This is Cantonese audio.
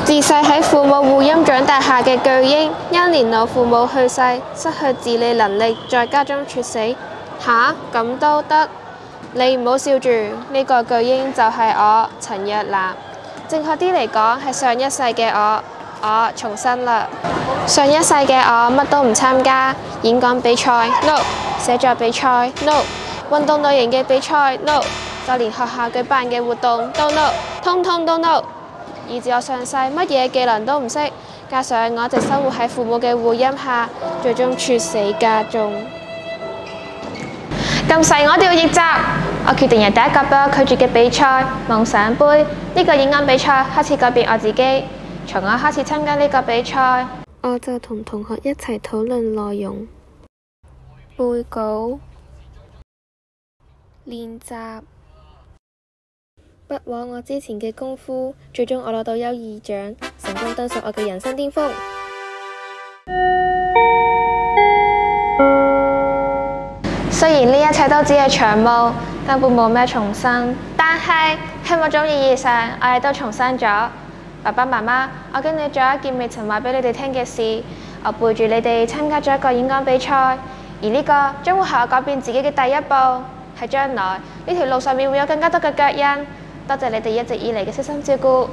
自細喺父母護蔭長大下嘅巨嬰，因年老父母去世，失去自理能力，在家中猝死。吓，咁都得？你唔好笑住，呢個巨嬰就係我陳若男。正確啲嚟講係上一世嘅我重生啦。上一世嘅我乜都唔參加，演講比賽 no， 寫作比賽 no， 運動類型嘅比賽 no， 就連學校舉辦嘅活動都 no， 通通都 no。以至我上世乜嘢技能都唔識，加上我一直生活喺父母嘅護蔭下，最終猝死家中。咁細我一定要逆襲！我決定由第一個俾我拒絕嘅比賽夢想杯呢個演講比賽開始改變我自己。從我開始參加呢個比賽，我就同同學一齊討論內容、背稿、練習。不枉我之前嘅功夫，最終我攞到優異獎，成功登上我嘅人生巔峰。雖然呢一切都只係場夢，根本冇咩重生，但係喺某種意義上，我哋都重生咗。爸爸媽媽，我經歷咗一件未曾話俾你哋聽嘅事，我背住你哋參加咗一個演講比賽，而呢個將會係我改變自己嘅第一步。喺將來呢條路上面會有更加多嘅腳印。多謝你哋一直以嚟嘅悉心照顧。